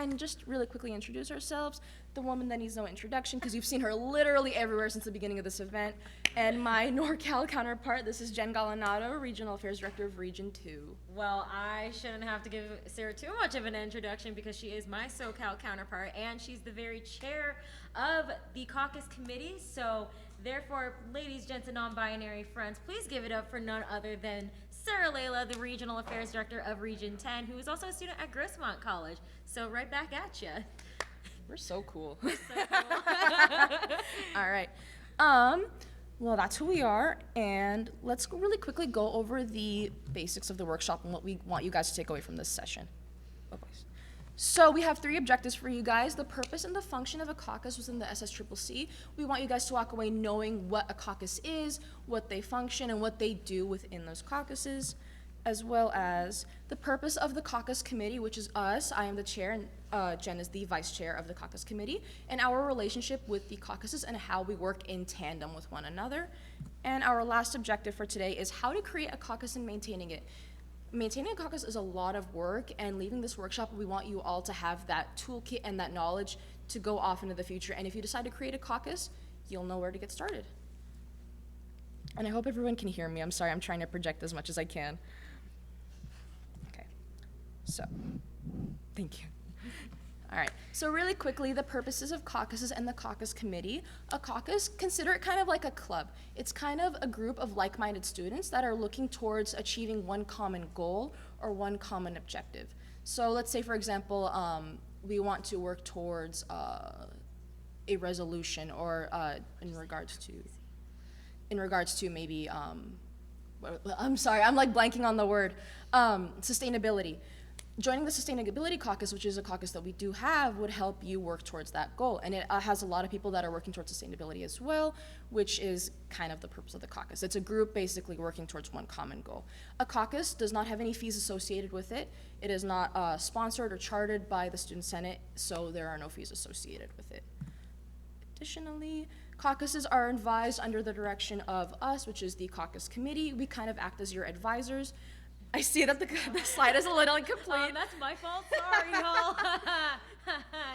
and just really quickly introduce ourselves. The woman that needs no introduction, because you've seen her literally everywhere since the beginning of this event. And my NorCal counterpart, this is Jen Galanado, Regional Affairs Director of Region 2. Well, I shouldn't have to give Sarah too much of an introduction because she is my SoCal counterpart, and she's the very chair of the Caucus Committee. So, therefore, ladies, gents, and non-binary friends, please give it up for none other than Sarah Layla, the Regional Affairs Director of Region 10, who is also a student at Grossmont College. So, right back at you. We're so cool. We're so cool. All right. Well, that's who we are, and let's really quickly go over the basics of the workshop and what we want you guys to take away from this session. So we have 3 objectives for you guys. The purpose and the function of a caucus within the SSCCC. We want you guys to walk away knowing what a caucus is, what they function, and what they do within those caucuses, as well as the purpose of the Caucus Committee, which is us. I am the chair, and Jen is the vice chair of the Caucus Committee, and our relationship with the caucuses and how we work in tandem with one another. And our last objective for today is how to create a caucus and maintaining it. Maintaining a caucus is a lot of work, and leaving this workshop, we want you all to have that toolkit and that knowledge to go off into the future. And if you decide to create a caucus, you'll know where to get started. And I hope everyone can hear me. I'm sorry, I'm trying to project as much as I can. So, thank you. All right, so really quickly, the purposes of caucuses and the Caucus Committee. A caucus, consider it kind of like a club. It's kind of a group of like-minded students that are looking towards achieving one common goal or one common objective. So let's say, for example, we want to work towards a resolution, or in regards to maybe, I'm sorry, I'm like blanking on the word, sustainability. Joining the Sustainability Caucus, which is a caucus that we do have, would help you work towards that goal. And it has a lot of people that are working towards sustainability as well, which is kind of the purpose of the caucus. It's a group basically working towards one common goal. A caucus does not have any fees associated with it. It is not sponsored or chartered by the Student Senate, so there are no fees associated with it. Additionally, caucuses are advised under the direction of us, which is the Caucus Committee. We kind of act as your advisors. I see that the slide is a little incomplete. That's my fault. Sorry, y'all.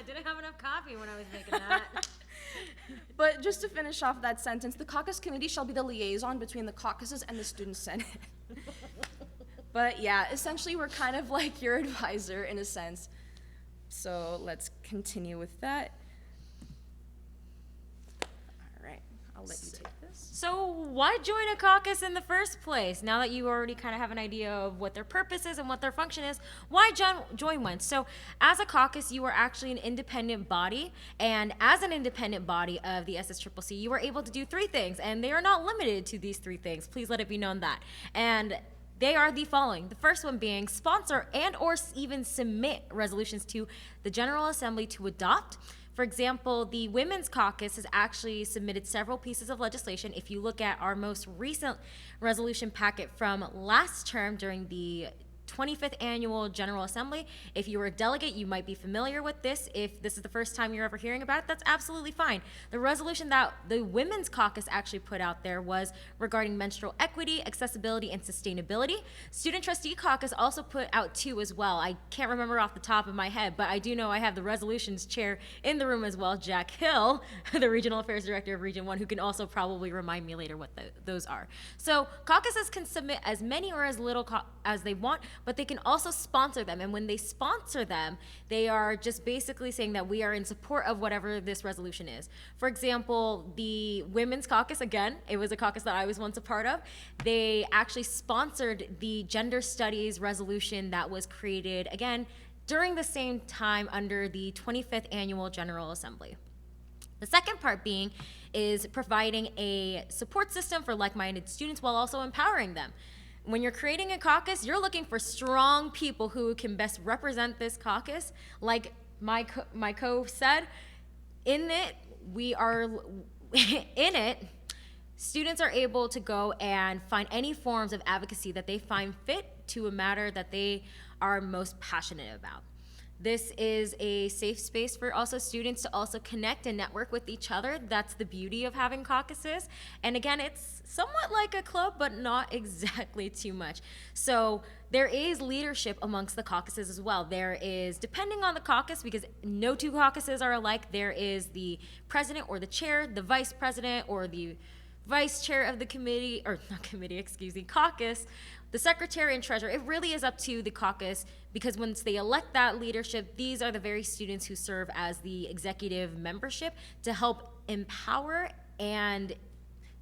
Didn't have enough coffee when I was making that. But just to finish off that sentence, the Caucus Committee shall be the liaison between the caucuses and the Student Senate. But yeah, essentially we're kind of like your advisor in a sense. So let's continue with that. All right, I'll let you take this. So why join a caucus in the first place? Now that you already kind of have an idea of what their purpose is and what their function is, why join one? So as a caucus, you are actually an independent body, and as an independent body of the SSCCC, you are able to do 3 things, and they are not limited to these 3 things. Please let it be known that. And they are the following. The first one being sponsor and or even submit resolutions to the General Assembly to adopt. For example, the Women's Caucus has actually submitted several pieces of legislation. If you look at our most recent resolution packet from last term during the 25th Annual General Assembly. If you were a delegate, you might be familiar with this. If this is the first time you're ever hearing about it, that's absolutely fine. The resolution that the Women's Caucus actually put out there was regarding menstrual equity, accessibility, and sustainability. Student Trustee Caucus also put out 2 as well. I can't remember off the top of my head, but I do know I have the resolutions chair in the room as well, Jack Hill, the Regional Affairs Director of Region 1, who can also probably remind me later what those are. So caucuses can submit as many or as little as they want, but they can also sponsor them. And when they sponsor them, they are just basically saying that we are in support of whatever this resolution is. For example, the Women's Caucus, again, it was a caucus that I was once a part of. They actually sponsored the gender studies resolution that was created, again, during the same time under the 25th Annual General Assembly. The second part being is providing a support system for like-minded students while also empowering them. When you're creating a caucus, you're looking for strong people who can best represent this caucus. Like my co said, in it, students are able to go and find any forms of advocacy that they find fit to a matter that they are most passionate about. This is a safe space for also students to also connect and network with each other. That's the beauty of having caucuses. And again, it's somewhat like a club, but not exactly too much. So there is leadership amongst the caucuses as well. There is, depending on the caucus, because no two caucuses are alike, there is the president or the chair, the vice president or the vice chair of the committee, or not committee, excuse me, caucus, the secretary and treasurer. It really is up to the caucus, because once they elect that leadership, these are the very students who serve as the executive membership to help empower and,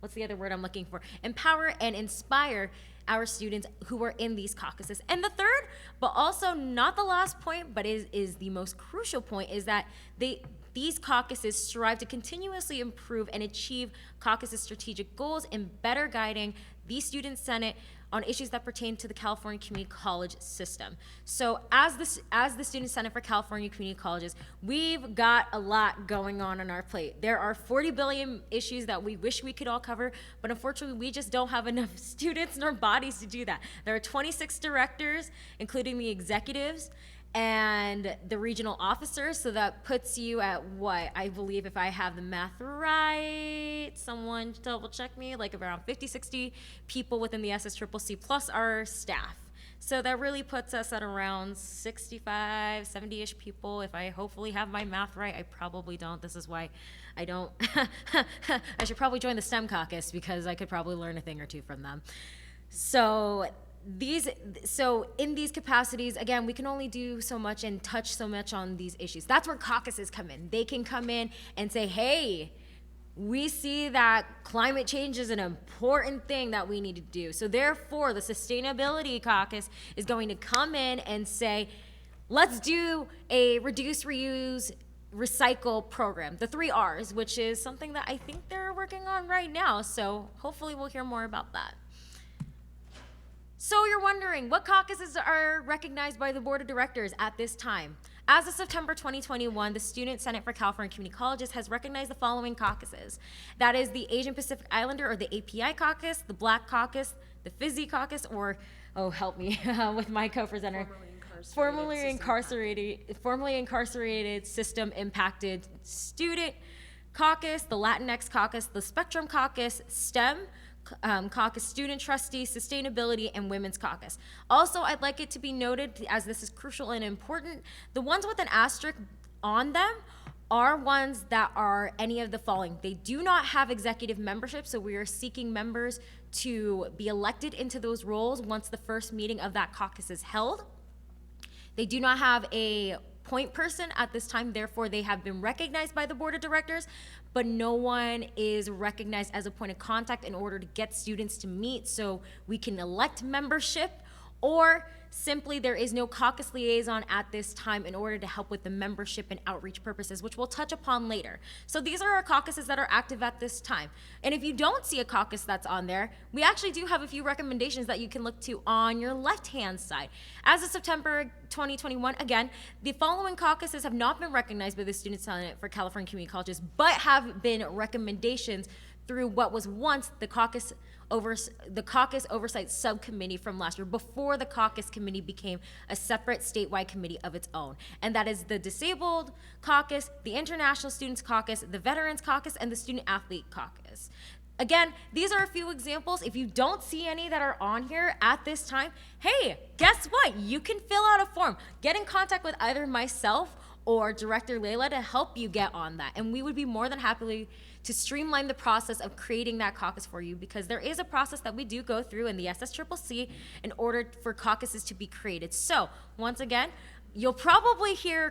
what's the other word I'm looking for? Empower and inspire our students who are in these caucuses. And the third, but also not the last point, but is the most crucial point, is that these caucuses strive to continuously improve and achieve caucuses' strategic goals in better guiding the Student Senate on issues that pertain to the California Community College system. So as the Student Senate for Caucasian Community Colleges, we've got a lot going on our plate. There are 40 billion issues that we wish we could all cover, but unfortunately we just don't have enough students nor bodies to do that. There are 26 directors, including the executives, and the regional officers, so that puts you at what, I believe, if I have the math right, someone double check me, like around 50, 60 people within the SSCCC plus our staff. So that really puts us at around 65, 70-ish people. If I hopefully have my math right, I probably don't. This is why I don't. I should probably join the STEM caucus, because I could probably learn a thing or two from them. So in these capacities, again, we can only do so much and touch so much on these issues. That's where caucuses come in. They can come in and say, hey, we see that climate change is an important thing that we need to do. So therefore, the Sustainability Caucus is going to come in and say, let's do a reduce, reuse, recycle program, the 3 R's, which is something that I think they're working on right now. So hopefully we'll hear more about that. So you're wondering, what caucuses are recognized by the board of directors at this time? As of September 2021, the Student Senate for California Community Colleges has recognized the following caucuses. That is the Asian Pacific Islander, or the API caucus, the Black caucus, the Fizzy caucus, or, oh, help me with my co-presenter. Formerly incarcerated system impacted student caucus, the Latinx caucus, the Spectrum caucus, STEM caucus, student trustee, sustainability, and women's caucus. Also, I'd like it to be noted, as this is crucial and important, the ones with an asterisk on them are ones that are any of the following. They do not have executive membership, so we are seeking members to be elected into those roles once the first meeting of that caucus is held. They do not have a point person at this time, therefore they have been recognized by the board of directors, but no one is recognized as a point of contact in order to get students to meet so we can elect membership, or simply there is no caucus liaison at this time in order to help with the membership and outreach purposes, which we'll touch upon later. So these are our caucuses that are active at this time. And if you don't see a caucus that's on there, we actually do have a few recommendations that you can look to on your left-hand side. As of September 2021, again, the following caucuses have not been recognized by the Student Senate for California Community Colleges, but have been recommendations through what was once the Caucus Oversight Subcommittee from last year, before the Caucus Committee became a separate statewide committee of its own. And that is the Disabled Caucus, the International Students Caucus, the Veterans Caucus, and the Student Athlete Caucus. Again, these are a few examples. If you don't see any that are on here at this time, hey, guess what? You can fill out a form. Get in contact with either myself or Director Layla to help you get on that. And we would be more than happy to streamline the process of creating that caucus for you, because there is a process that we do go through in the SSCCC in order for caucuses to be created. So once again, you'll probably hear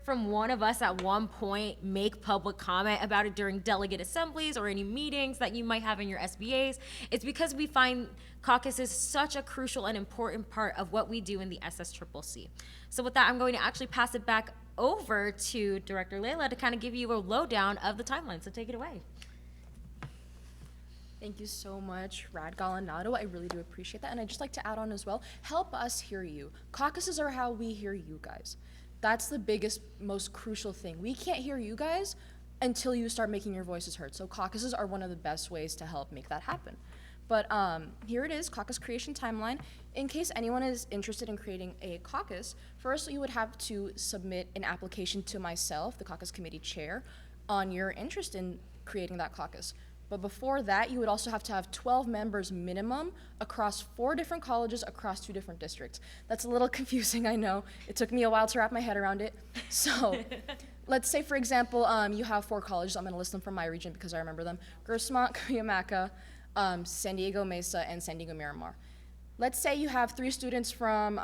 from one of us at one point make public comment about it during delegate assemblies or any meetings that you might have in your SBAs. It's because we find caucuses such a crucial and important part of what we do in the SSCCC. So with that, I'm going to actually pass it back over to Director Layla to kind of give you a lowdown of the timeline. So take it away. Thank you so much, Rad Galanado. I really do appreciate that. And I'd just like to add on as well, help us hear you. Caucuses are how we hear you guys. That's the biggest, most crucial thing. We can't hear you guys until you start making your voices heard. So caucuses are one of the best ways to help make that happen. But here it is, caucus creation timeline. In case anyone is interested in creating a caucus, first you would have to submit an application to myself, the caucus committee chair, on your interest in creating that caucus. But before that, you would also have to have 12 members minimum across 4 different colleges across 2 different districts. That's a little confusing, I know. It took me a while to wrap my head around it. So let's say, for example, you have 4 colleges. I'm going to list them from my region because I remember them. Grossmont, Cuyamaca, San Diego Mesa, and San Diego Miramar. Let's say you have 3 students from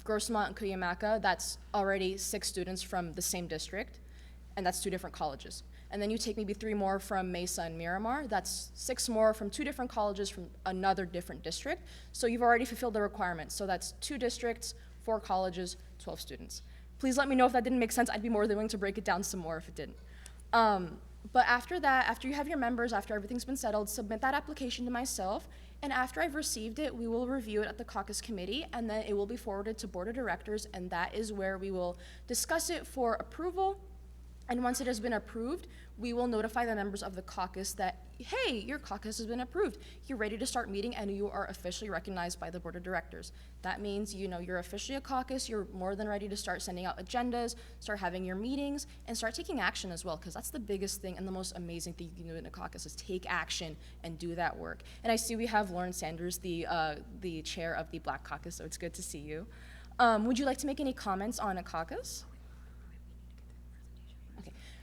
Grossmont and Cuyamaca. That's already 6 students from the same district, and that's 2 different colleges. And then you take maybe 3 more from Mesa and Miramar. That's 6 more from 2 different colleges from another different district. So you've already fulfilled the requirements. So that's 2 districts, 4 colleges, 12 students. Please let me know if that didn't make sense. I'd be more than willing to break it down some more if it didn't. But after that, after you have your members, after everything's been settled, submit that application to myself. And after I've received it, we will review it at the caucus committee, and then it will be forwarded to board of directors, and that is where we will discuss it for approval. And once it has been approved, we will notify the members of the caucus that, hey, your caucus has been approved. You're ready to start meeting, and you are officially recognized by the board of directors. That means, you're officially a caucus. You're more than ready to start sending out agendas, start having your meetings, and start taking action as well, because that's the biggest thing and the most amazing thing you can do in a caucus is take action and do that work. And I see we have Lauren Sanders, the chair of the Black Caucus, so it's good to see you. Would you like to make any comments on a caucus?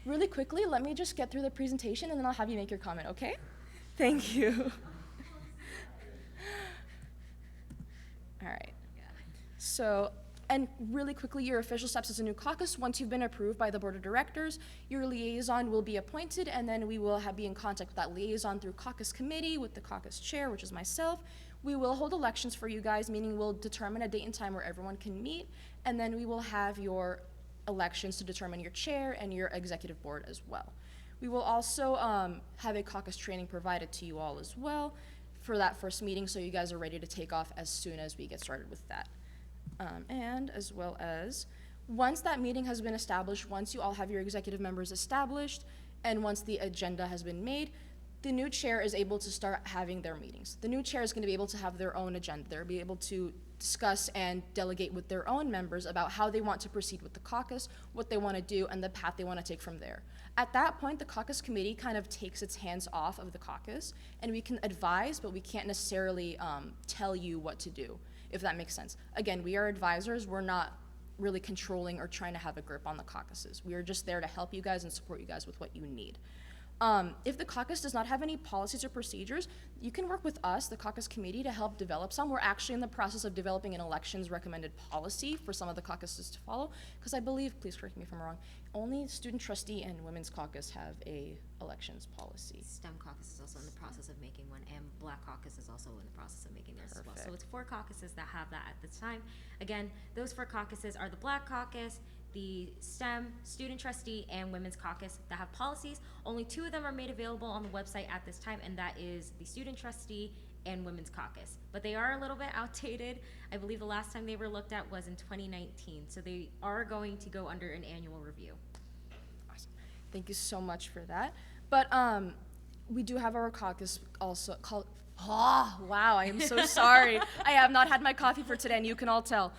Really quickly, let me just get through the presentation and then I'll have you make your comment, okay? Thank you. All right. So, and really quickly, your official steps as a new caucus, once you've been approved by the board of directors, your liaison will be appointed, and then we will be in contact with that liaison through caucus committee with the caucus chair, which is myself. We will hold elections for you guys, meaning we'll determine a date and time where everyone can meet, and then we will have your elections to determine your chair and your executive board as well. We will also have a caucus training provided to you all as well for that first meeting, so you guys are ready to take off as soon as we get started with that. And as well as, once that meeting has been established, once you all have your executive members established, and once the agenda has been made, the new chair is able to start having their meetings. The new chair is going to be able to have their own agenda. They'll be able to discuss and delegate with their own members about how they want to proceed with the caucus, what they want to do, and the path they want to take from there. At that point, the caucus committee kind of takes its hands off of the caucus, and we can advise, but we can't necessarily tell you what to do, if that makes sense. Again, we are advisors. We're not really controlling or trying to have a grip on the caucuses. We are just there to help you guys and support you guys with what you need. If the caucus does not have any policies or procedures, you can work with us, the caucus committee, to help develop some. We're actually in the process of developing an elections recommended policy for some of the caucuses to follow, because I believe, please correct me if I'm wrong, only student trustee and women's caucus have a elections policy. STEM caucus is also in the process of making one, and Black Caucus is also in the process of making theirs as well. So it's 4 caucuses that have that at this time. Again, those 4 caucuses are the Black Caucus, the STEM, Student Trustee, and Women's Caucus that have policies. Only 2 of them are made available on the website at this time, and that is the Student Trustee and Women's Caucus. But they are a little bit outdated. I believe the last time they were looked at was in 2019, so they are going to go under an annual review. Awesome. Thank you so much for that. But we do have our caucus also called, oh, wow, I am so sorry. I have not had my coffee for today, and you can all tell.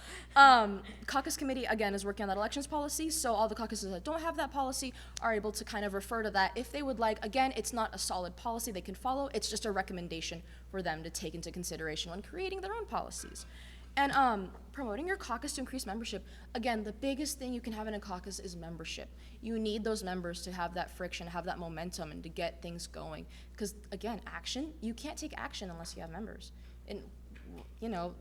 Caucus committee, again, is working on that elections policy, so all the caucuses that don't have that policy are able to kind of refer to that if they would like. Again, it's not a solid policy they can follow. It's just a recommendation for them to take into consideration when creating their own policies. And promoting your caucus to increase membership. Again, the biggest thing you can have in a caucus is membership. You need those members to have that friction, have that momentum, and to get things going. Because again, action, you can't take action unless you have members. And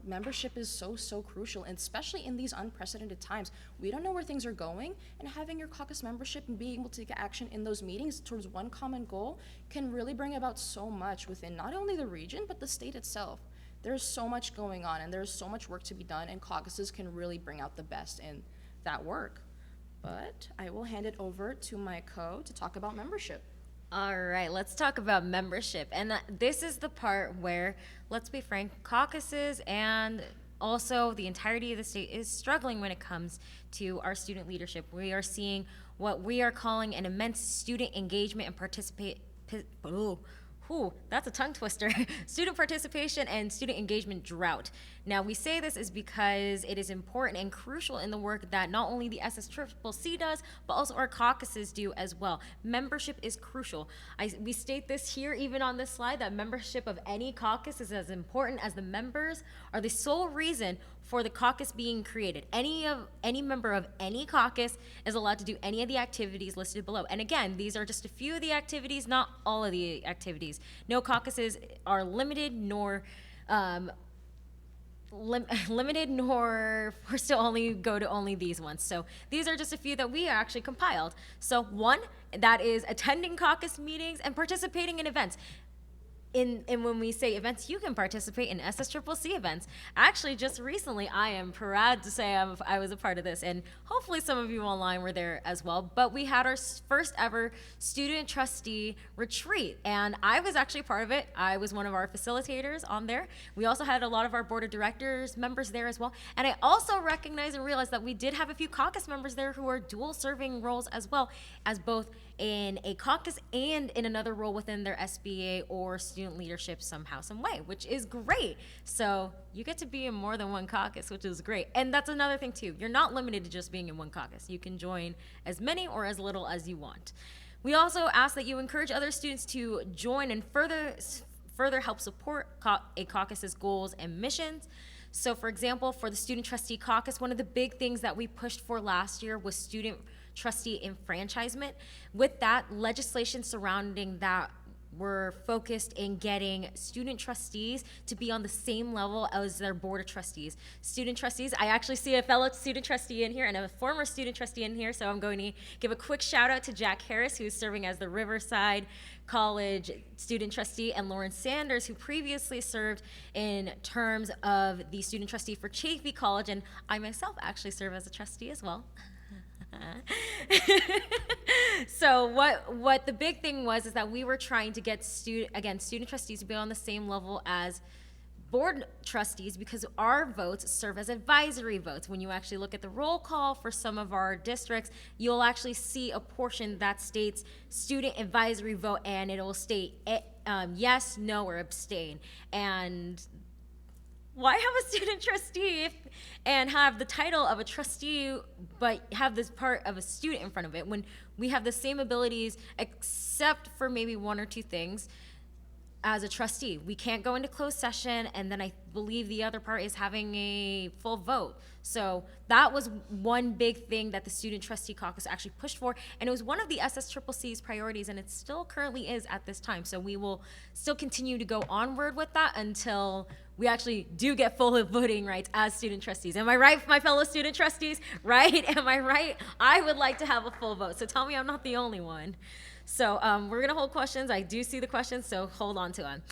membership is so crucial, and especially in these unprecedented times. We don't know where things are going, and having your caucus membership and being able to take action in those meetings towards one common goal can really bring about so much within not only the region, but the state itself. There's so much going on, and there's so much work to be done, and caucuses can really bring out the best in that work. But I will hand it over to my to talk about membership. All right, let's talk about membership. And this is the part where, let's be frank, caucuses and also the entirety of the state is struggling when it comes to our student leadership. We are seeing what we are calling an immense student engagement and Whew, that's a tongue twister. Student participation and student engagement drought. Now, we say this is because it is important and crucial in the work that not only the SSCCC does, but also our caucuses do as well. Membership is crucial. We state this here, even on this slide, that membership of any caucus is as important as the members are the sole reason for the caucus being created. Any member of any caucus is allowed to do any of the activities listed below. And again, these are just a few of the activities, not all of the activities. No caucuses are limited nor forced to only go to only these ones. So these are just a few that we actually compiled. So one, that is attending caucus meetings and participating in events. And when we say events, you can participate in SSCCC events. Actually, just recently, I am proud to say I was a part of this, and hopefully some of you online were there as well. But we had our first ever student trustee retreat, and I was actually part of it. I was one of our facilitators on there. We also had a lot of our board of directors members there as well. And I also recognized and realized that we did have a few caucus members there who are dual serving roles as well, as both in a caucus and in another role within their SBA or student leadership somehow, some way, which is great. So you get to be in more than one caucus, which is great. And that's another thing too. You're not limited to just being in one caucus. You can join as many or as little as you want. We also ask that you encourage other students to join and further help support a caucus's goals and missions. So for example, for the student trustee caucus, one of the big things that we pushed for last year was student trustee enfranchisement. With that, legislation surrounding that were focused in getting student trustees to be on the same level as their board of trustees. Student trustees, I actually see a fellow student trustee in here and a former student trustee in here, so I'm going to give a quick shout out to Jack Harris, who's serving as the Riverside College student trustee, and Lauren Sanders, who previously served in terms of the student trustee for Chaffey College, and I myself actually serve as a trustee as well. So what the big thing was is that we were trying to get student trustees to be on the same level as board trustees, because our votes serve as advisory votes. When you actually look at the roll call for some of our districts, you'll actually see a portion that states student advisory vote, and it will state yes, no, or abstain. And why have a student trustee and have the title of a trustee but have this part of a student in front of it, when we have the same abilities except for maybe one or two things as a trustee? We can't go into closed session, and then I believe the other part is having a full vote. So that was one big thing that the Student Trustee Caucus actually pushed for, and it was one of the SSCCC's priorities, and it still currently is at this time. So we will still continue to go onward with that until we actually do get full voting rights as student trustees. Am I right, my fellow student trustees? Right? Am I right? I would like to have a full vote, so tell me I'm not the only one. So we're gonna hold questions. I do see the questions, so hold on to them.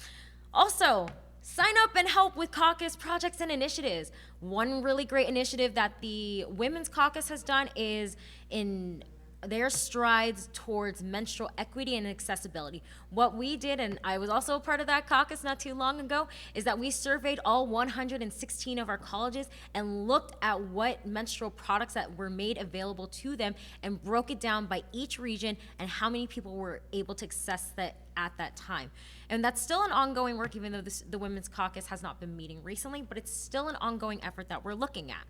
Also, sign up and help with caucus projects and initiatives. One really great initiative that the Women's Caucus has done is in their strides towards menstrual equity and accessibility. What we did, and I was also a part of that caucus not too long ago, is that we surveyed all 116 of our colleges and looked at what menstrual products that were made available to them and broke it down by each region and how many people were able to access that at that time. And that's still an ongoing work, even though the Women's Caucus has not been meeting recently, but it's still an ongoing effort that we're looking at.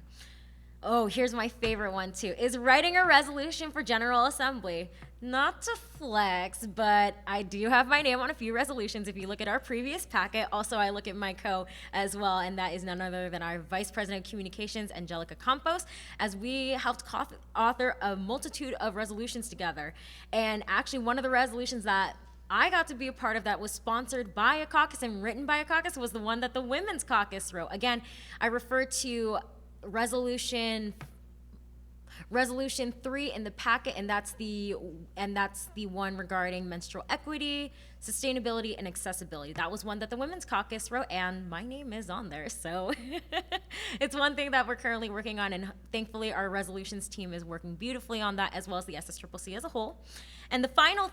Oh, here's my favorite one too, is writing a resolution for General Assembly. Not to flex, but I do have my name on a few resolutions. If you look at our previous packet, also I look at my co as well, and that is none other than our Vice President of Communications, Angelica Campos, as we helped author a multitude of resolutions together. And actually one of the resolutions that I got to be a part of that was sponsored by a caucus and written by a caucus was the one that the Women's Caucus wrote. Again, I refer to resolution 3 in the packet, and that's the one regarding menstrual equity, sustainability, and accessibility. That was one that the Women's Caucus wrote, and my name is on there, so it's one thing that we're currently working on, and thankfully our resolutions team is working beautifully on that, as well as the SSCCC as a whole. And the final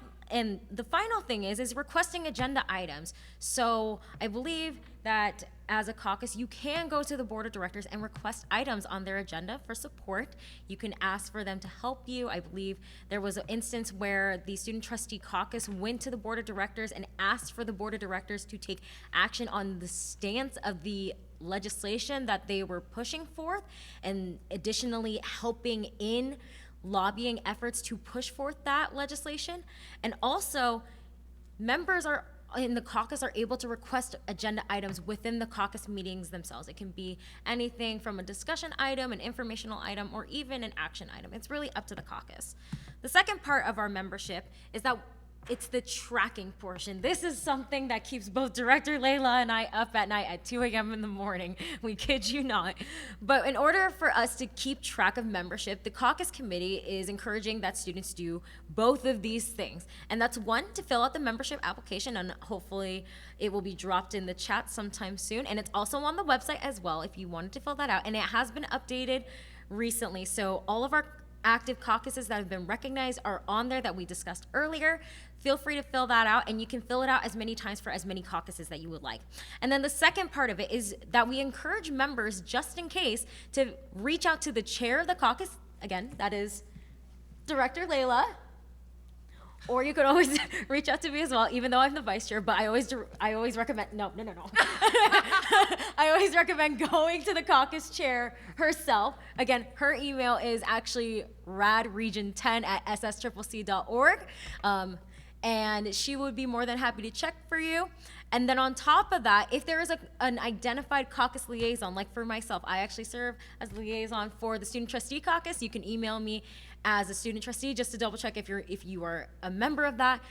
thing is requesting agenda items. So I believe that as a caucus, you can go to the board of directors and request items on their agenda for support. You can ask for them to help you. I believe there was an instance where the student trustee caucus went to the board of directors and asked for the board of directors to take action on the stance of the legislation that they were pushing forth, and additionally helping in lobbying efforts to push forth that legislation. And also, members are in the caucus are able to request agenda items within the caucus meetings themselves. It can be anything from a discussion item, an informational item, or even an action item. It's really up to the caucus. The second part of our membership is that it's the tracking portion. This is something that keeps both Director Layla and I up at night at 2 a.m. in the morning. We kid you not. But in order for us to keep track of membership, the caucus committee is encouraging that students do both of these things. And that's one, to fill out the membership application, and hopefully it will be dropped in the chat sometime soon. And it's also on the website as well if you wanted to fill that out. And it has been updated recently. So all of our active caucuses that have been recognized are on there that we discussed earlier. Feel free to fill that out, and you can fill it out as many times for as many caucuses that you would like. And then the second part of it is that we encourage members, just in case, to reach out to the chair of the caucus. Again, that is Director Layla. Or you could always reach out to me as well, even though I'm the vice chair, but I always recommend, no. I always recommend going to the caucus chair herself. Again, her email is actually radregion10@ssccc.org. And she would be more than happy to check for you. And then on top of that, if there is an identified caucus liaison, like for myself, I actually serve as liaison for the student trustee caucus. You can email me as a student trustee just to double check if you are a member of that.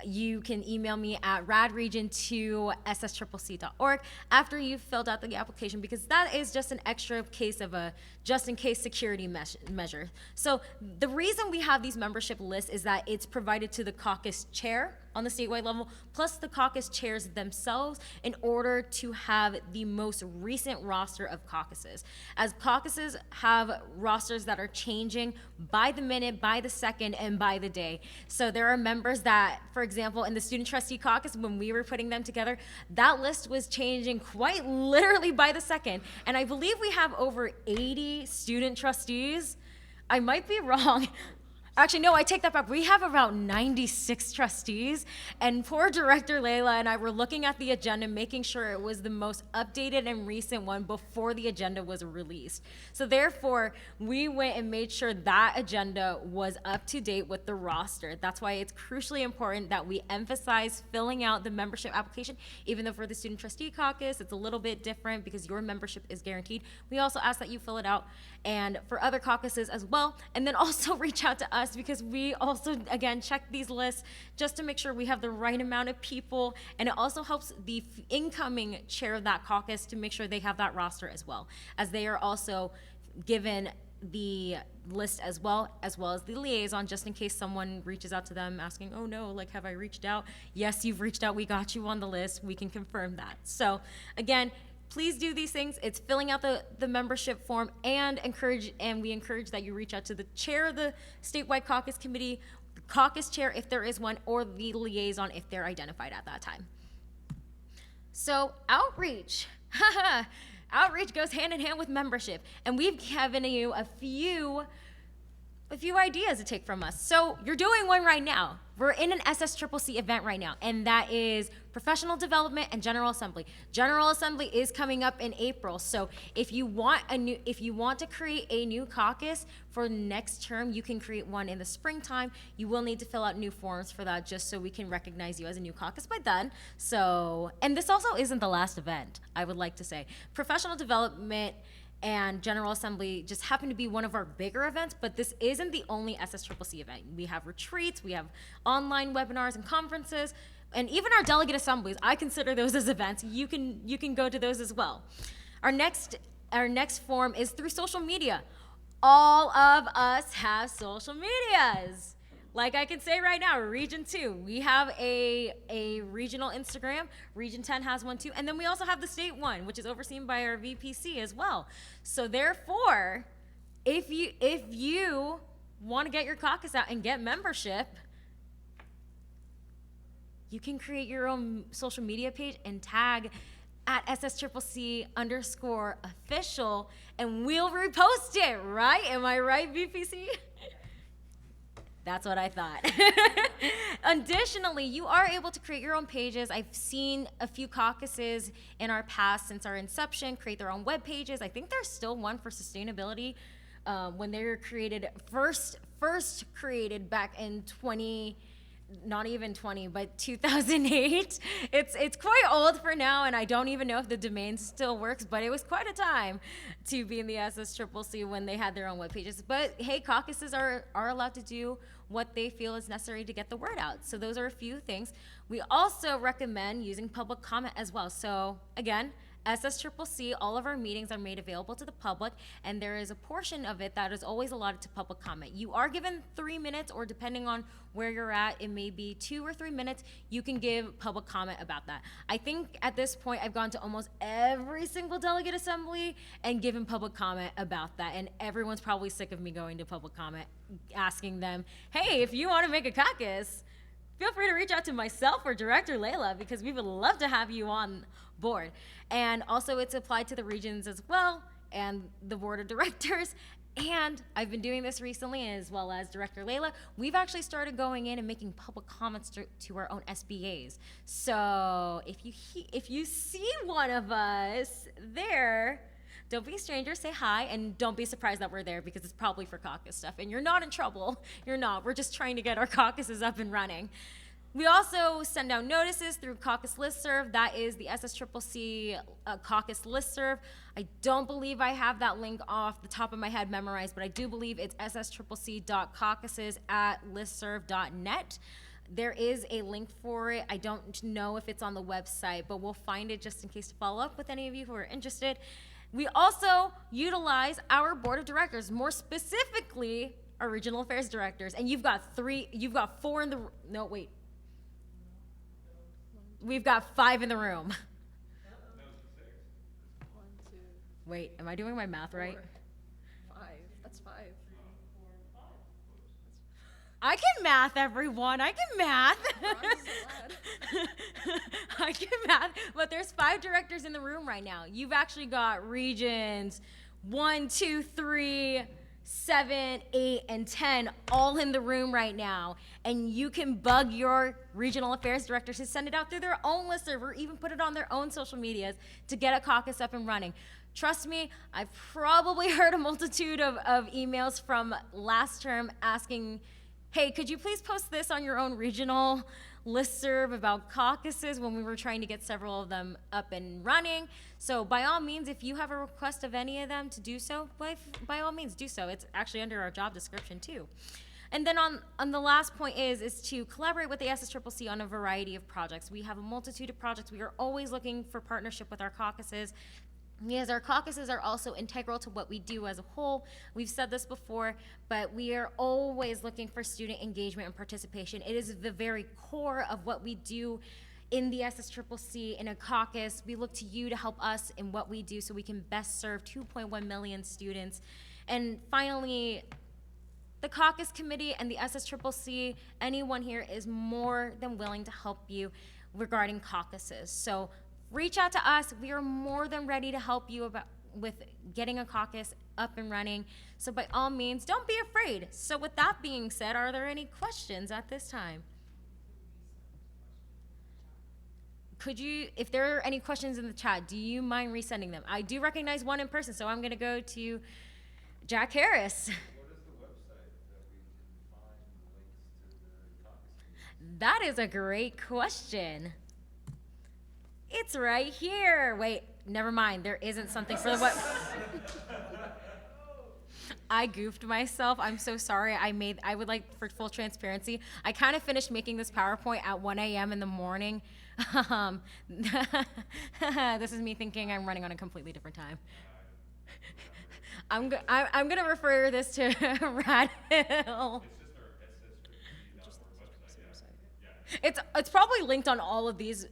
You can email me at radregion2@ssccc.org after you've filled out the application, because that is just an extra case of a just-in-case security measure. So the reason we have these membership lists is that it's provided to the caucus chair on the statewide level, plus the caucus chairs themselves, in order to have the most recent roster of caucuses. As caucuses have rosters that are changing by the minute, by the second, and by the day. So there are members that, for example, in the student trustee caucus, when we were putting them together, that list was changing quite literally by the second. And I believe we have over 80 student trustees. I might be wrong. Actually, no, I take that back. We have about 96 trustees, and poor Director Layla and I were looking at the agenda, making sure it was the most updated and recent one before the agenda was released. So therefore, we went and made sure that agenda was up to date with the roster. That's why it's crucially important that we emphasize filling out the membership application, even though for the Student Trustee Caucus, it's a little bit different because your membership is guaranteed. We also ask that you fill it out, and for other caucuses as well, and then also reach out to us, because we also, again, check these lists just to make sure we have the right amount of people, and it also helps the incoming chair of that caucus to make sure they have that roster as well, as they are also given the list as well as the liaison, just in case someone reaches out to them asking, oh no, like, have I reached out? Yes, you've reached out, we got you on the list, we can confirm that. So again, please do these things. It's filling out the membership form, and we encourage that you reach out to the chair of the statewide caucus committee, the caucus chair if there is one, or the liaison if they're identified at that time. So outreach. Outreach goes hand in hand with membership, and we've given you a few ideas to take from us. So you're doing one right now. We're in an SSCCC event right now, and that is professional development and General Assembly. General Assembly is coming up in April, so if you want to create a new caucus for next term, you can create one in the springtime. You will need to fill out new forms for that, just so we can recognize you as a new caucus by then. So, and this also isn't the last event, I would like to say. Professional development and General Assembly just happen to be one of our bigger events, but this isn't the only SSCCC event. We have retreats, we have online webinars and conferences, and even our delegate assemblies. I consider those as events. You can go to those as well. Our next form is through social media. All of us have social medias. Like I can say right now, Region 2, we have a regional Instagram. Region 10 has one too. And then we also have the state one, which is overseen by our VPC as well. So therefore, if you want to get your caucus out and get membership, you can create your own social media page and tag at SSCCC_official, and we'll repost it, right? Am I right, VPC? That's what I thought. Additionally, you are able to create your own pages. I've seen a few caucuses in our past since our inception create their own web pages. I think there's still one for sustainability when they were created, first created back in not even 20, but 2008. It's quite old for now, and I don't even know if the domain still works, but it was quite a time to be in the SSCCC when they had their own web pages. But hey, caucuses are allowed to do what they feel is necessary to get the word out. So those are a few things. We also recommend using public comment as well. So again, SSCCC, all of our meetings are made available to the public, and there is a portion of it that is always allotted to public comment. You are given 3 minutes, or depending on where you're at, it may be 2 or 3 minutes. You can give public comment about that. I think at this point, I've gone to almost every single delegate assembly and given public comment about that, and everyone's probably sick of me going to public comment, asking them, hey, if you want to make a caucus, feel free to reach out to myself or Director Layla, because we would love to have you on board. And also it's applied to the regions as well, and the board of directors. And I've been doing this recently, as well as Director Layla. We've actually started going in and making public comments to our own SBAs. So if you see one of us there, don't be a stranger, say hi, and don't be surprised that we're there, because it's probably for caucus stuff. And you're not in trouble. You're not. We're just trying to get our caucuses up and running. We also send out notices through Caucus listserv. That is the SSCCC Caucus listserv. I don't believe I have that link off the top of my head memorized, but I do believe it's ssccc.caucuses@listserv.net. There is a link for it. I don't know if it's on the website, but we'll find it just in case to follow up with any of you who are interested. We also utilize our board of directors, more specifically our regional affairs directors. And you've got 4 in the, no, wait. We've got 5 in the room. Wait, am I doing my math right? 5. That's 5. I can math, everyone. I can math. I can math. But there's 5 directors in the room right now. You've actually got regions 1, 2, 3, 7, 8, and 10 all in the room right now. And you can bug your regional affairs directors to send it out through their own listserv, or even put it on their own social medias to get a caucus up and running. Trust me, I've probably heard a multitude of emails from last term asking, hey, could you please post this on your own regional listserv about caucuses, when we were trying to get several of them up and running. So by all means, if you have a request of any of them to do so, by all means do so. It's actually under our job description too. And then on the last point is to collaborate with the SSCCC on a variety of projects. We have a multitude of projects. We are always looking for partnership with our caucuses, because our caucuses are also integral to what we do as a whole. We've said this before, but we are always looking for student engagement and participation. It is the very core of what we do in the SSCCC, in a caucus. We look to you to help us in what we do so we can best serve 2.1 million students. And finally, the caucus committee and the SSCCC, anyone here is more than willing to help you regarding caucuses. So reach out to us. We are more than ready to help you with getting a caucus up and running. So by all means, don't be afraid. So with that being said, are there any questions at this time? Could you, if there are any questions in the chat, do you mind resending them? I do recognize one in person, so I'm going to go to Jack Harris. What is the website that we can find links to the caucus meetings? That is a great question. It's right here. Wait, never mind. There isn't something for the web. I goofed myself. I'm so sorry. I would like, for full transparency, I kind of finished making this PowerPoint at 1 a.m. in the morning. This is me thinking I'm running on a completely different time. I'm going to refer this to Rad Hill. It's probably linked on all of these.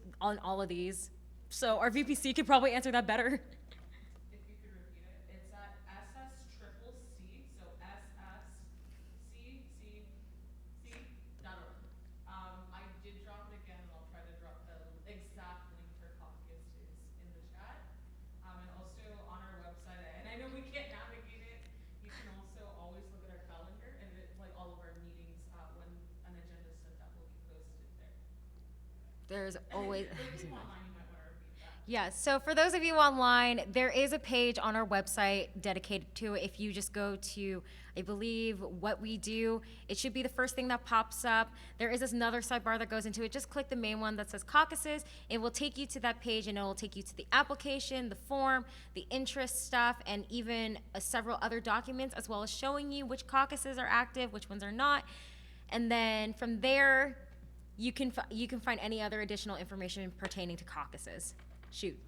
So our VPC could probably answer that better. If you could repeat it, it's at SSCCC, so SSCCC.org. I did drop it again, and I'll try to drop the exact link for caucuses in the There's always. For the people online, you might want to repeat that. Yeah, so for those of you online, there is a page on our website dedicated to it. If you just go to, I believe, what we do, it should be the first thing that pops up. There is another sidebar that goes into it. Just click the main one that says Caucuses. It will take you to that page, and it will take you to the application, the form, the interest stuff, and even several other documents, as well as showing you which caucuses are active, which ones are not. And then from there, you can find any other additional information pertaining to caucuses. Shoot.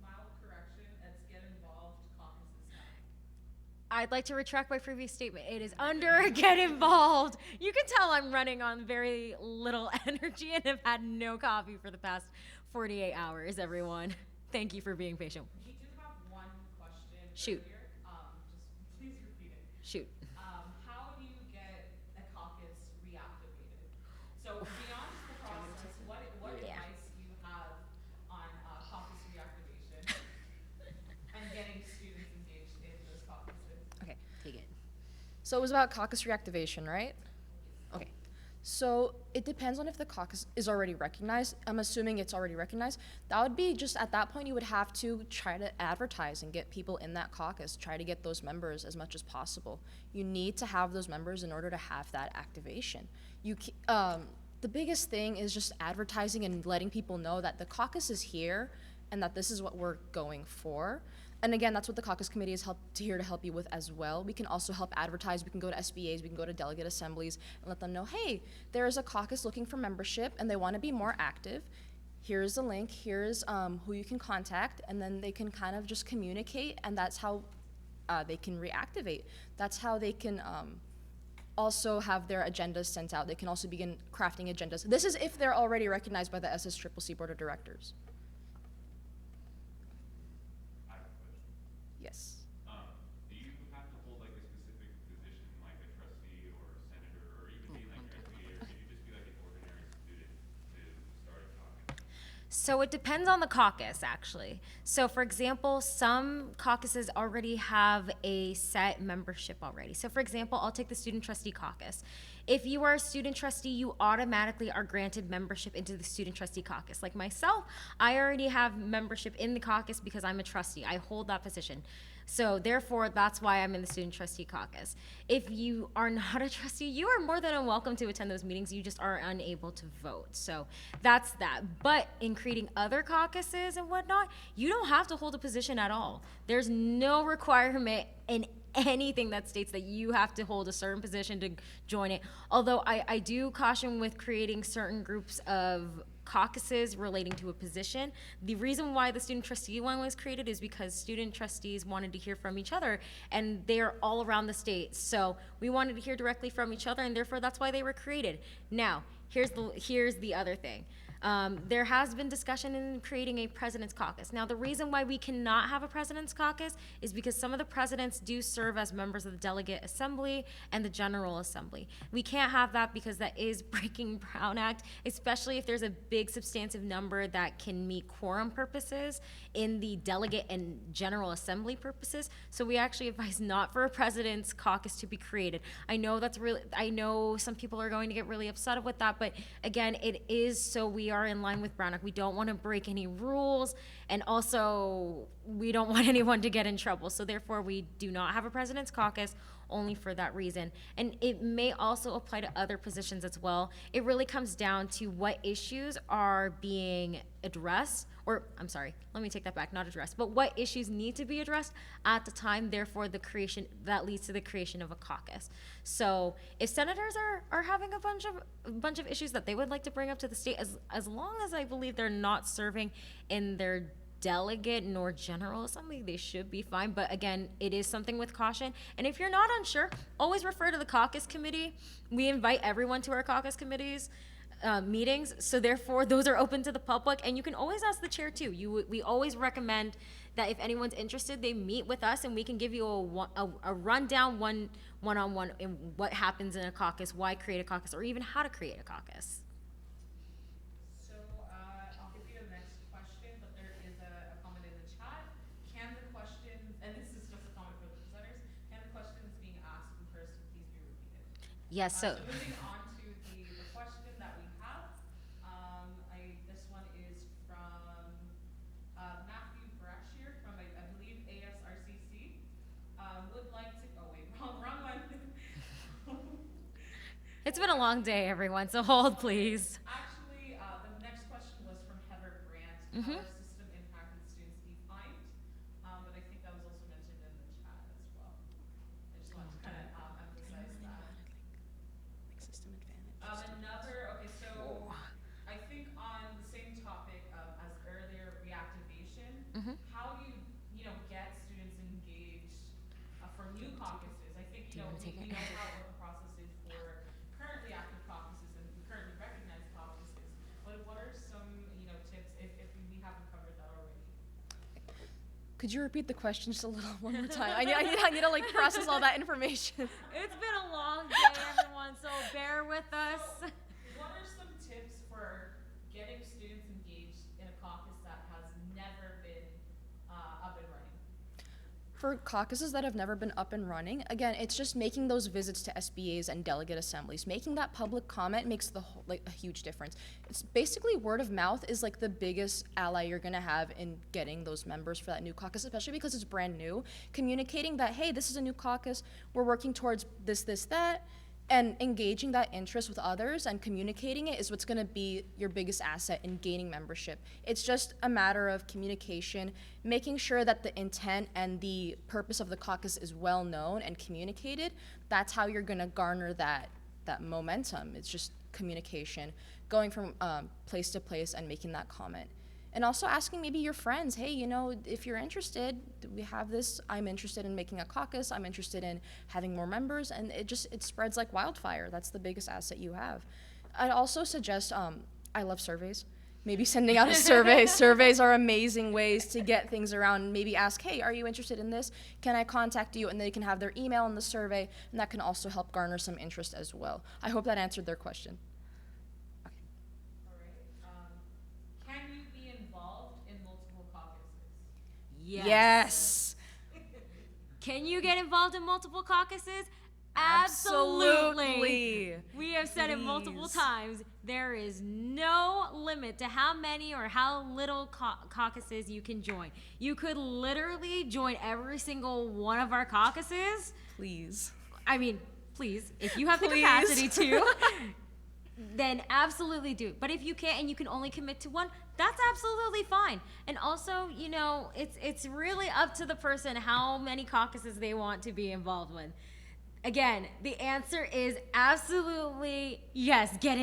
Mild correction, it's get involved, caucuses now. I'd like to retract my previous statement. It is under get involved. You can tell I'm running on very little energy and have had no coffee for the past 48 hours, everyone. Thank you for being patient. We do have one question Shoot. earlier. Just please repeat it. Shoot. How do you get a caucus reactivated? So beyond the process, what Yeah. advice you have on caucus reactivation and getting students engaged in those caucuses? Okay. Take it. So it was about caucus reactivation, right? Okay. So it depends on if the caucus is already recognized. I'm assuming it's already recognized. That would be just at that point, you would have to try to advertise and get people in that caucus, try to get those members as much as possible. You need to have those members in order to have that activation. The biggest thing is just advertising and letting people know that the caucus is here and that this is what we're going for. And again, that's what the caucus committee is here to help you with as well. We can also help advertise. We can go to SBAs, we can go to delegate assemblies and let them know, hey, there is a caucus looking for membership and they want to be more active. Here's the link, here's who you can contact, and then they can kind of just communicate, and that's how they can reactivate. That's how they can also have their agendas sent out. They can also begin crafting agendas. This is if they're already recognized by the SSCCC Board of Directors. I have a question. Yes. Do you have to hold like a specific position, like a trustee or a senator, or even be like an SBA, or can you just be like an ordinary student to start a caucus? So it depends on the caucus, actually. So for example, some caucuses already have a set membership already. So for example, I'll take the student trustee caucus. If you are a student trustee, you automatically are granted membership into the student trustee caucus. Like myself, I already have membership in the caucus because I'm a trustee. I hold that position. So therefore, that's why I'm in the student trustee caucus. If you are not a trustee, you are more than welcome to attend those meetings. You just are unable to vote. So that's that. But in creating other caucuses and whatnot, you don't have to hold a position at all. There's no requirement in anything that states that you have to hold a certain position to join it. Although I do caution with creating certain groups of caucuses relating to a position. The reason why the student trustee one was created is because student trustees wanted to hear from each other, and they're all around the state. So we wanted to hear directly from each other, and therefore that's why they were created. Now, here's the other thing. There has been discussion in creating a president's caucus. Now, the reason why we cannot have a president's caucus is because some of the presidents do serve as members of the delegate assembly and the general assembly. We can't have that because that is breaking Brown Act, especially if there's a big substantive number that can meet quorum purposes in the delegate and general assembly purposes. So we actually advise not for a president's caucus to be created. I know some people are going to get really upset with that, but again, it is so we are in line with Brown Act. We don't want to break any rules, and also we don't want anyone to get in trouble. So therefore, we do not have a president's caucus only for that reason. And it may also apply to other positions as well. It really comes down to what issues are being addressed, or I'm sorry, let me take that back, not addressed, but what issues need to be addressed at the time, therefore the creation, that leads to the creation of a caucus. So if senators are having a bunch of issues that they would like to bring up to the state, as long as I believe they're not serving in their delegate nor general assembly, they should be fine. But again, it is something with caution. And if you're not unsure, always refer to the caucus committee. We invite everyone to our caucus committees meetings, so therefore those are open to the public, and you can always ask the chair too. We always recommend that if anyone's interested, they meet with us, and we can give you a rundown one-on-one in what happens in a caucus, why create a caucus, or even how to create a caucus. So I'll give you the next question, but there is a comment in the chat. Can the questions, and this is just a comment for the presenters, can the questions being asked in person please be repeated? Yes, so So moving on to the question that we have, It's been a long day, everyone, so hold, please. Actually, the next question was from Heather Grant. Mhm. How our system impacted students defined, but I think that was also mentioned in the chat as well. I just wanted to kind of emphasize that. Like system advantage. Okay, so I think on the same topic as earlier, reactivation, Mhm. how do you know, get students engaged for new caucuses? I think, you know, we know what the process is for currently active caucuses and currently recognized caucuses. But what are some, you know, tips if we haven't covered that already? Could you repeat the question just a little one more time? I need to like process all that information. It's been a long day, everyone, so bear with us. So, what are some tips for getting students engaged in a caucus that has never been up and running? For caucuses that have never been up and running, again, it's just making those visits to SBAs and delegate assemblies. Making that public comment makes the whole, like a huge difference. It's basically word of mouth is like the biggest ally you're gonna have in getting those members for that new caucus, especially because it's brand new. Communicating that, hey, this is a new caucus, we're working towards this, that, and engaging that interest with others and communicating it is what's going to be your biggest asset in gaining membership. It's just a matter of communication, making sure that the intent and the purpose of the caucus is well known and communicated. That's how you're going to garner that momentum. It's just communication, going from place to place and making that comment. And also asking maybe your friends, hey, you know, if you're interested, we have this, I'm interested in making a caucus, I'm interested in having more members, and it spreads like wildfire. That's the biggest asset you have. I'd also suggest, I love surveys. Maybe sending out a survey. Surveys are amazing ways to get things around. Maybe ask, hey, are you interested in this? Can I contact you? And they can have their email in the survey, and that can also help garner some interest as well. I hope that answered their question. All right. Can you be involved in multiple caucuses? Yes. Can you get involved in multiple caucuses? Absolutely. We have said it multiple Please. times. There is no limit to how many or how little caucuses you can join. You could literally join every single one of our caucuses. Please. I mean, please, if you have the Please. capacity to, then absolutely do. But if you can't and you can only commit to one, that's absolutely fine. And also, you know, it's really up to the person how many caucuses they want to be involved with. Again, the answer is absolutely yes. Get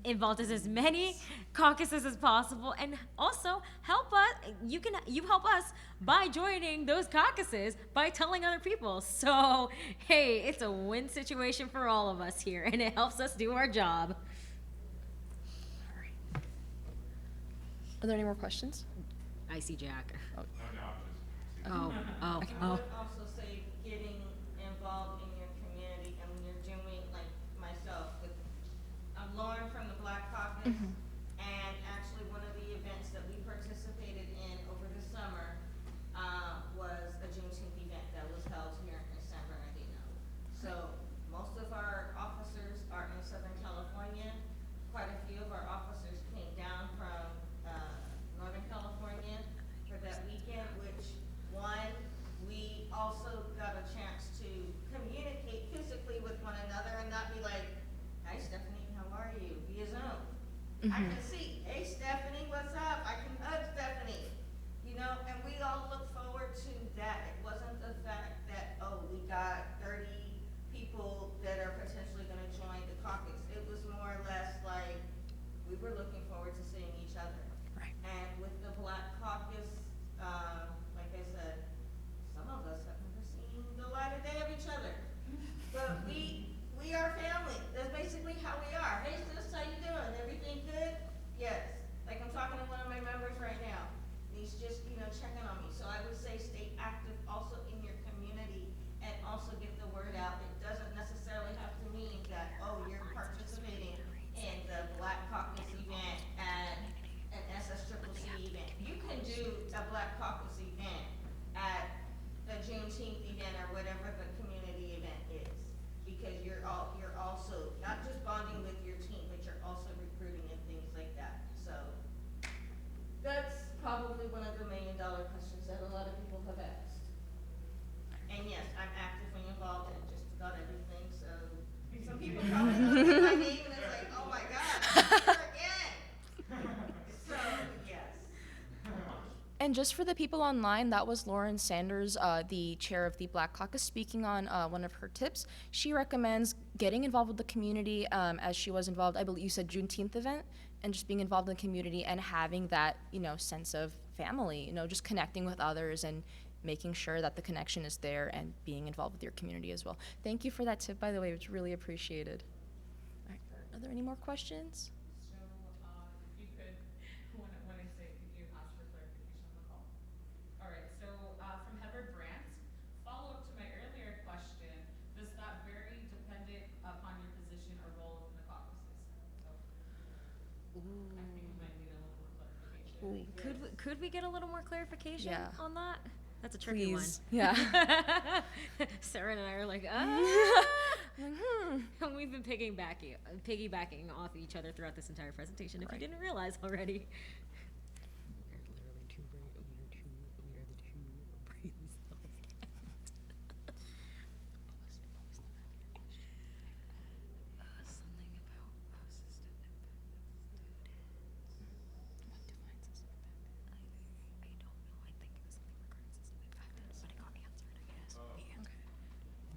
involved in as many caucuses as possible, and also help us. You help us by joining those caucuses by telling other people. So hey, it's a win situation for all of us here, and it helps us do our job. Are there any more questions? I see Jack. No, I'm just. Oh. I would also say getting involved in your community, and when you're doing, like myself, with, I'm Lauren from the Black Caucus, and actually one of the events that we participated in over the summer was a Juneteenth event that was held here in San Bernardino. So most of our officers are in Southern California. Quite a few of our officers came down from Northern California for that weekend, which one, we also got a chance to communicate physically with one another and not be like, hi Stephanie, how are you? Via Zoom. I can see, hey Stephanie, what's up? I can hug Stephanie. You know, and we all look forward to that. It wasn't the fact that, oh, we got 30 people that are potentially gonna join the caucus. It was more or less like, we were looking forward to seeing each other. Right. And with the Black Caucus, like I said, some of us have never seen the light of day of each other. But we are family. That's basically how we are. Hey sis, how you doing? Everything good? And just for the people online, that was Lauren Sanders, the chair of the Black Caucus, speaking on one of her tips. She recommends getting involved with the community, as she was involved, I believe you said Juneteenth event, and just being involved in the community and having that, sense of family, just connecting with others and making sure that the connection is there and being involved with your community as well. Thank you for that tip, by the way. It's really appreciated. All right, are there any more questions? So, if you could, when I say, could you ask for clarification on the call? All right, so, from Heather Brandt, follow up to my earlier question, does that vary dependent upon your position or role within the caucuses? So, I think we might need a little more clarification. Could we get a little more clarification Yeah. on that? That's a tricky Please. one. Yeah. Sarah and I are like, We've been piggybacking off each other throughout this entire presentation, if you Right. didn't realize already.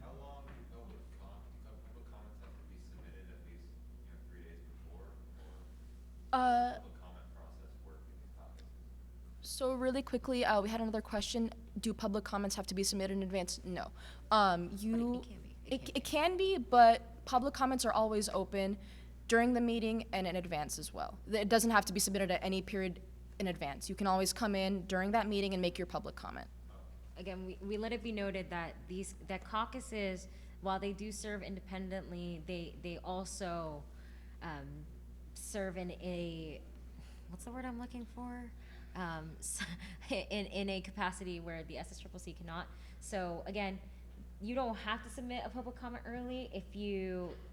How long do public comments have to be submitted, at least, 3 days before, or public comment process work in these caucuses? So really quickly, we had another question. Do public comments have to be submitted in advance? No. It can be, but public comments are always open during the meeting and in advance as well. It doesn't have to be submitted at any period in advance. You can always come in during that meeting and make your public comment. Again, we let it be noted that that caucuses, while they do serve independently, they also serve in a, what's the word I'm looking for? In a capacity where the SSCCC cannot. So again, you don't have to submit a public comment early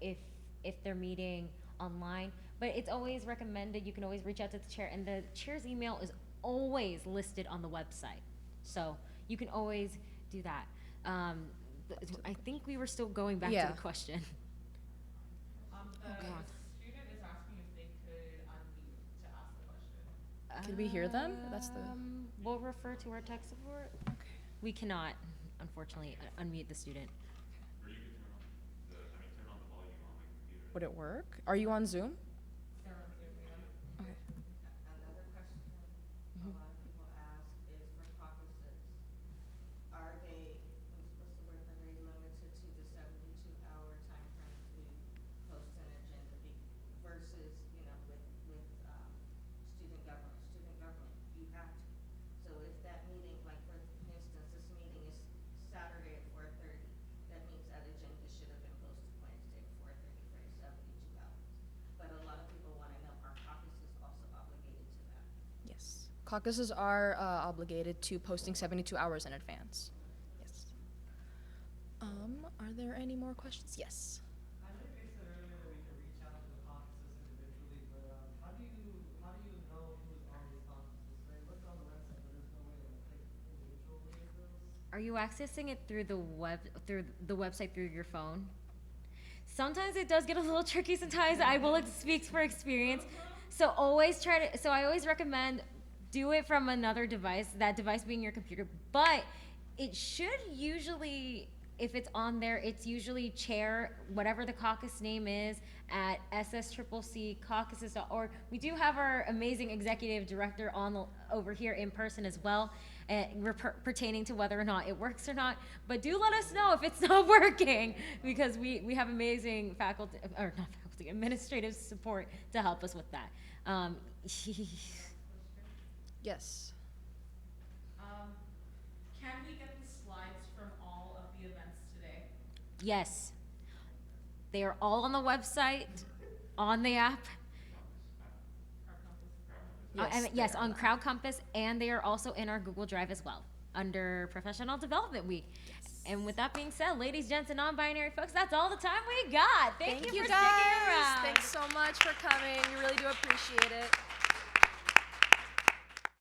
if they're meeting online, but it's always recommended. You can always reach out to the chair, and the chair's email is always listed on the website. So you can always do that. I think we were still going back Yeah. to the question. The God. student is asking if they could unmute to ask the question. Can we hear them? That's the. We'll refer to our tech support. Okay. We cannot, unfortunately, unmute the student. Or you could turn on the volume on my computer. Would it work? Are you on Zoom? They're on Zoom, yeah. Okay. Another question a lot of people ask is for caucuses, are they, what's the word, are they limited to the 72-hour time frame to post an agenda versus, with student government? Student government, you have to. So if that meeting, like for instance, this meeting is Saturday at 4:30, that means that agenda should have been posted Wednesday at 4:30 for the 72 hours. But a lot of people wanna know, are caucuses also obligated to that? Yes. Caucuses are obligated to posting 72 hours in advance. Yes. Are there any more questions? Yes. I know you said earlier that we can reach out to the caucuses individually, but how do you know who's on these caucuses? They look on the website, but there's no way to click individually those. Are you accessing it through the website through your phone? Sometimes it does get a little tricky. Sometimes I will speak for experience. So I always recommend do it from another device. That device being your computer, but it should usually, if it's on there, it's usually chair, whatever the caucus name is, at SSCCC Caucuses.org. We do have our amazing executive director over here in person as well, pertaining to whether or not it works or not. But do let us know if it's not working, because we have amazing faculty, or not faculty, administrative support to help us with that. Yes. Can we get the slides from all of the events today? Yes. They are all on the website, on the app. Yes, on Crowd Compass, and they are also in our Google Drive as well, under Professional Development Week. And with that being said, ladies, gents, and non-binary folks, that's all the time we got. Thank you for guys. sticking around. Thanks so much for coming. We really do appreciate it.